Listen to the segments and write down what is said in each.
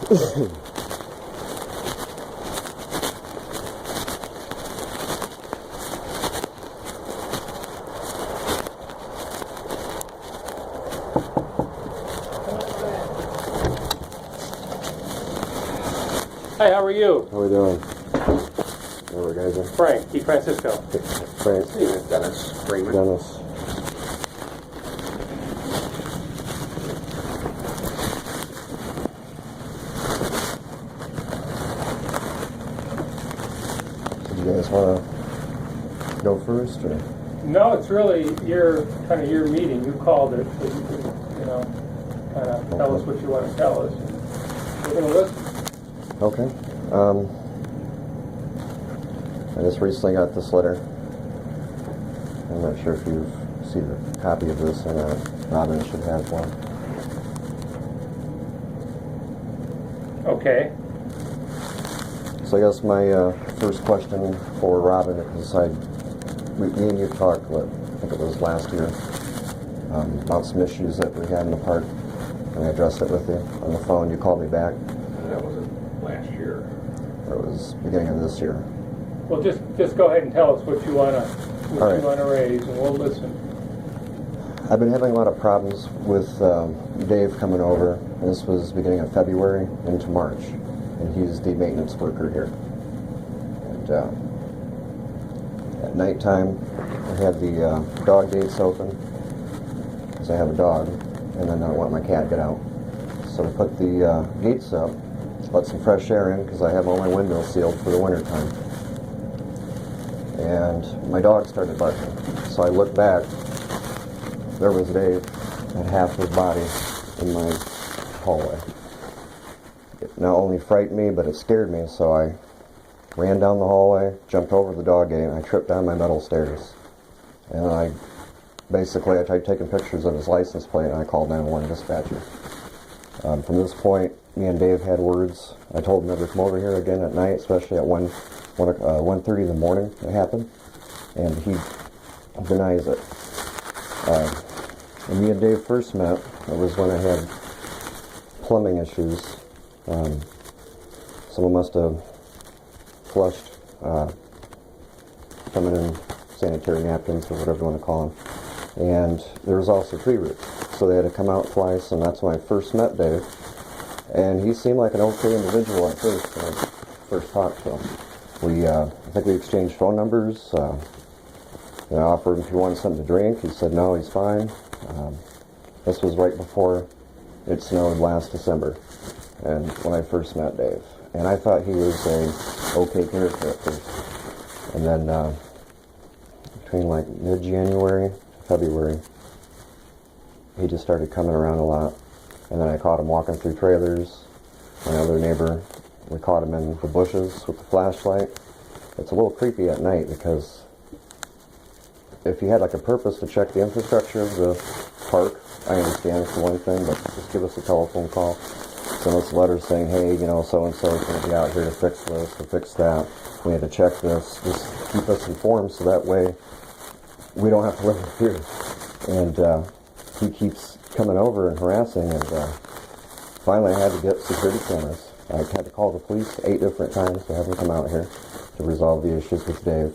Hi, how are you? How are we doing? Where guys are? Frank, Defranisco. Frank. Steven, Dennis, Freeman. Dennis. So do you guys want to go first, or? No, it's really your meeting. You called it, so you can, kind of tell us what you want to tell us. We're going to listen. Okay. I just recently got this letter. I'm not sure if you've seen a copy of this or not. Robin should have one. Okay. So I guess my first question for Robin is, me and you talked, I think it was last year, about some issues that we had in the park, and I addressed it with you on the phone. You called me back. That wasn't last year. Or it was beginning of this year. Well, just go ahead and tell us what you want to raise, and we'll listen. I've been having a lot of problems with Dave coming over, and this was beginning of February into March, and he's the maintenance worker here. And at nighttime, I have the dog gates open, because I have a dog, and then I don't want my cat to get out. So I put the gates up, let some fresh air in, because I have all my windows sealed for the winter time. And my dog started barking. So I looked back. There was Dave, and half his body in my hallway. It not only frightened me, but it scared me, so I ran down the hallway, jumped over the dog gate, and I tripped down my metal stairs. And I tried taking pictures of his license plate, and I called 911 dispatcher. From this point, me and Dave had words. I told him never to come over here again at night, especially at 1:30 in the morning it happened, and he denies it. When me and Dave first met, it was when I had plumbing issues. Someone must have flushed feminine sanitary napkins, or whatever you want to call them, and there was also tree roots, so they had to come out twice, and that's when I first met Dave. And he seemed like an okay individual at first when I first talked to him. I think we exchanged phone numbers. I offered him if he wanted something to drink. He said no, he's fine. This was right before it snowed last December, and when I first met Dave. And I thought he was a okay character at first. And then between like mid-January, February, he just started coming around a lot. And then I caught him walking through trailers. My other neighbor, we caught him in the bushes with the flashlight. It's a little creepy at night, because if you had like a purpose to check the infrastructure of the park, I understand for one thing, but just give us a telephone call. Send us a letter saying, hey, so-and-so is going to be out here to fix this, to fix that. We had to check this. Just keep us informed, so that way we don't have to live in fear. And he keeps coming over and harassing, and finally I had to get security cameras. I had to call the police 8 different times to have them come out here to resolve the issues with Dave.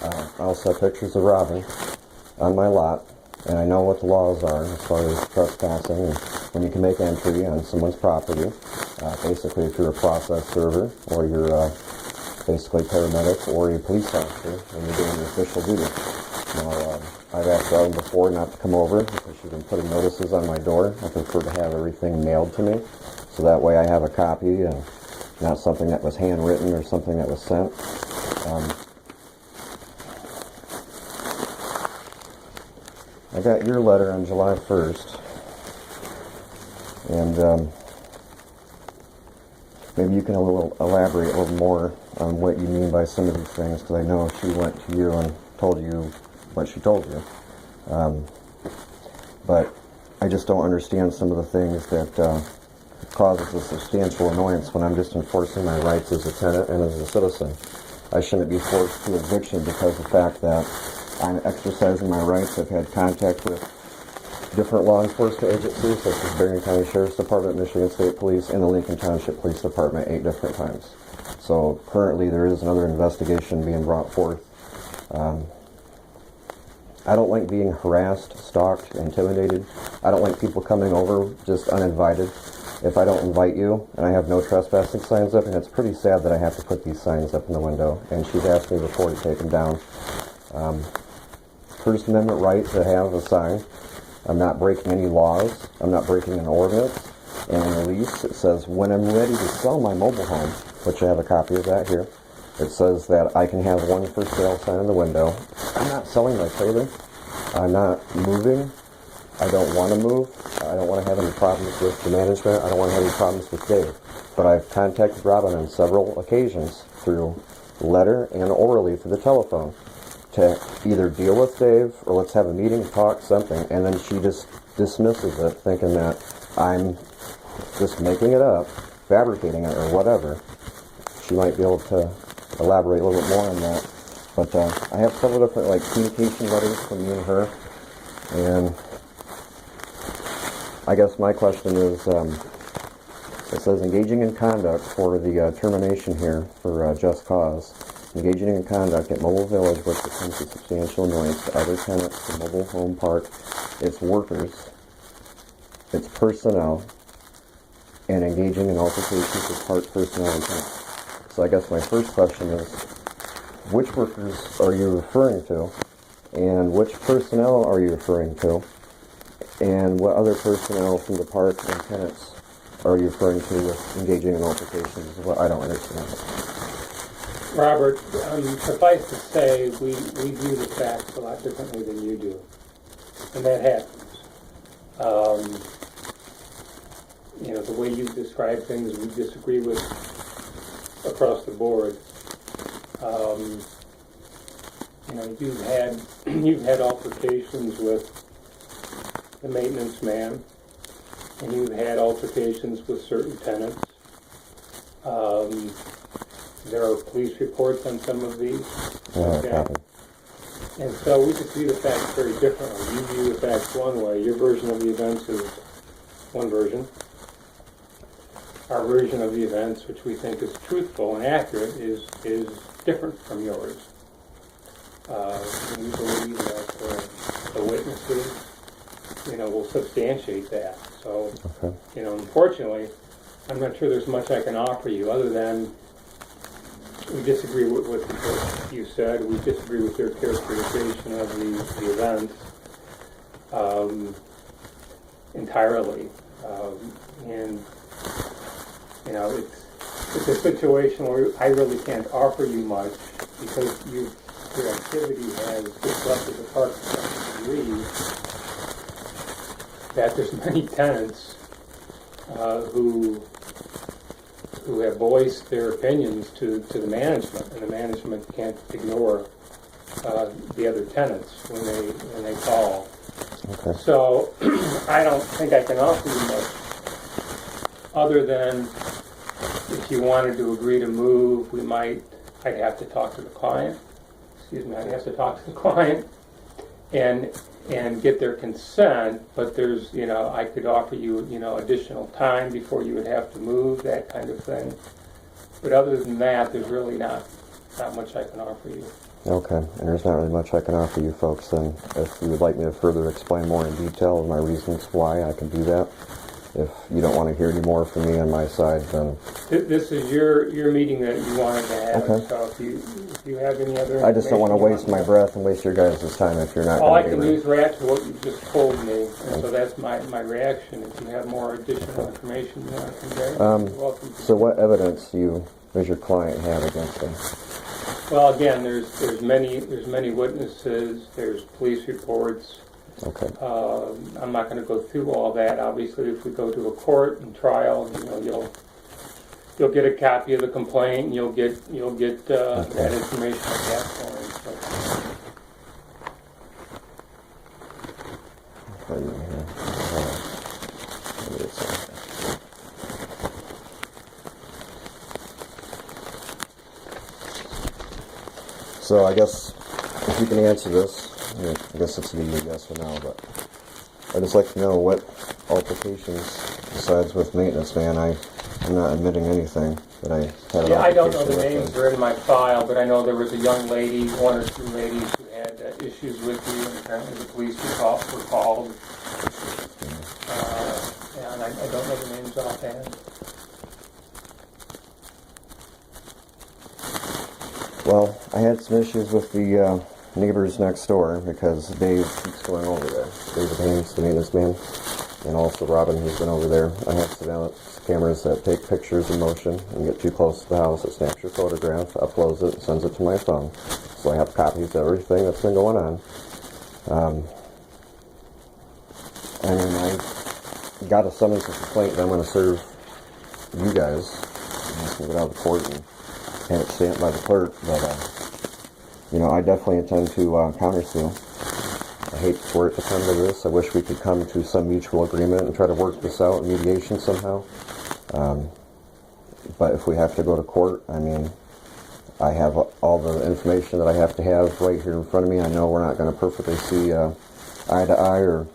I also have pictures of Robin on my lot, and I know what the laws are as far as trespassing and when you can make entry on someone's property. Basically, if you're a process server, or you're basically a paramedic or a police officer, and you're doing your official duty. Now, I've asked Robin before not to come over because she's been putting notices on my door. I prefer to have everything mailed to me, so that way I have a copy, not something that was handwritten or something that was sent. I got your letter on July 1st, and maybe you can elaborate a little more on what you mean by some of these things, because I know she went to you and told you what she told you. But I just don't understand some of the things that causes a substantial annoyance when I'm just enforcing my rights as a tenant and as a citizen. I shouldn't be forced to eviction because of the fact that I'm exercising my rights. I've had contact with different law enforcement agencies, such as Berrien County Sheriff's Department, Michigan State Police, and the Lincoln Township Police Department 8 different times. So currently there is another investigation being brought forth. I don't like being harassed, stalked, intimidated. I don't like people coming over just uninvited. If I don't invite you and I have no trespassing signs up, and it's pretty sad that I have to put these signs up in the window, and she's asked me before to take them down. First Amendment right to have a sign. I'm not breaking any laws. I'm not breaking an ordinance. And in the lease, it says, when I'm ready to sell my mobile home, which I have a copy of that here, it says that I can have one for sale sign in the window. I'm not selling my trailer. I'm not moving. I don't want to move. I don't want to have any problems with the management. I don't want to have any problems with Dave. But I've contacted Robin on several occasions through letter and orally through the telephone to either deal with Dave or let's have a meeting, talk, something. And then she just dismisses it, thinking that I'm just making it up, fabricating it, or whatever. She might be able to elaborate a little bit more on that. But I have several different communication letters from me and her. And I guess my question is, it says engaging in conduct for the termination here for just cause. Engaging in conduct at Mobile Village which becomes a substantial annoyance to other tenants, the mobile home park, its workers, its personnel, and engaging in altercations with park personnel and tenants. So I guess my first question is, which workers are you referring to? And which personnel are you referring to? And what other personnel from the park and tenants are you referring to with engaging in altercations? Is what I don't understand. Robert, suffice to say, we view the facts a lot differently than you do. And that happens. The way you describe things, we disagree with across the board. You've had altercations with the maintenance man, and you've had altercations with certain tenants. There are police reports on some of these. Okay. And so we just view the facts very differently. You view the facts one way. Your version of the events is one version. Our version of the events, which we think is truthful and accurate, is different from yours. We believe that the witnesses, will substantiate that. So, unfortunately, I'm not sure there's much I can offer you other than we disagree with what you said. We disagree with your characterization of the events entirely. It's a situation where I really can't offer you much because your activity has disrupted the park to such a degree that there's many tenants who have voiced their opinions to the management, and the management can't ignore the other tenants when they call. Okay. So I don't think I can offer you much other than if you wanted to agree to move, I'd have to talk to the client. I'd have to talk to the client and get their consent, but there's, I could offer you, additional time before you would have to move, that kind of thing. But other than that, there's really not much I can offer you. Okay, and there's not really much I can offer you folks, then if you would like me to further explain more in detail my reasons why, I can do that. If you don't want to hear any more from me on my side, then... This is your meeting that you wanted to have, okay. So if you have any other... I just don't want to waste my breath and waste your guys' time if you're not all I going to can do is react to what you just told me, and so that's my reaction. If you have more additional information you want to convey, you're welcome to. So what evidence does your client have against him? Well, again, there's many witnesses, there's police reports. Okay. I'm not going to go through all that. Obviously, if we go to a court and trial, you'll get a copy of the complaint, and you'll get that information at that point. So I guess if you can answer this, I guess it's a yes or no, but I'd just like to know what altercations, besides with maintenance man, I'm not admitting anything that I had an Yeah, I don't know altercation the with names, him. they're in my file, but I know there was a young lady, one or two ladies who had issues with you, and apparently the police were called. And I don't know the names offhand. Well, I had some issues with the neighbors next door because Dave keeps going over there. David Haynes, the maintenance man, and also Robin, who's been over there. I have surveillance cameras that take pictures in motion and get too close to the house. It snaps your photograph, uploads it, and sends it to my phone. So I have copies of everything that's been going on. I mean, I got a summons and complaint that I'm going to serve you guys. I'm just going to get out of the court and have it stamped by the clerk, but, you know, I definitely intend to countersue. I hate for it to come to this. I wish we could come to some mutual agreement and try to work this out in mediation somehow. But if we have to go to court, I mean, I have all the information that I have to have right here in front of me. I know we're not going to perfectly see eye to eye, or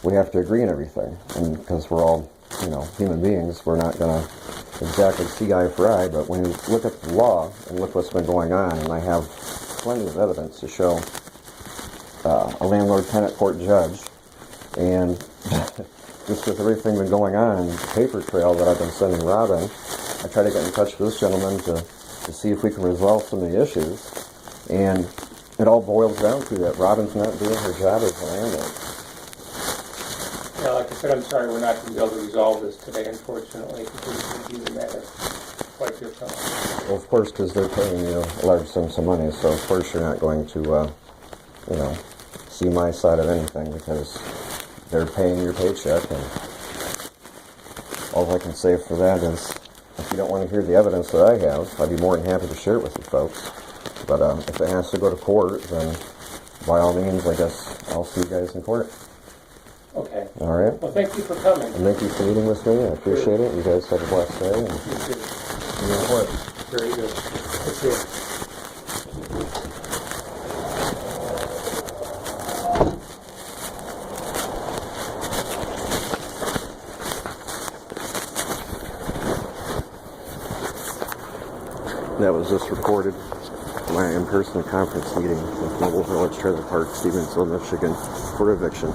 we have to agree on everything. And because we're all, you know, human beings, we're not going to exactly see eye for eye. But when you look at the law and look what's been going on, and I have plenty of evidence to show a landlord-tenant court judge, and just with everything been going on, the paper trail that I've been sending Robin, I try to get in touch with this gentleman to see if we can resolve some of the issues. And it all boils down to that Robin's not doing her job as a landlord. Yeah, like I said, I'm sorry we're not going to be able to resolve this today, unfortunately, because we view the matter quite differently. Well, of course, because they're paying you large sums of money, so of course you're not going to, you know, see my side of anything, because they're paying your paycheck, and all I can say for that is, if you don't want to hear the evidence that I have, I'd be more than happy to share it with you folks. But if it has to go to court, then by all means, I guess I'll see you guys in court. Okay. All right? Well, thank you for coming. And thank you for meeting with me. I appreciate it. You guys have a blessed day. And You too. see you in court. Very good. That's it. That was just recorded. My in-person conference meeting with Mobile Village Trailer Park, Stevensville, Michigan, for eviction.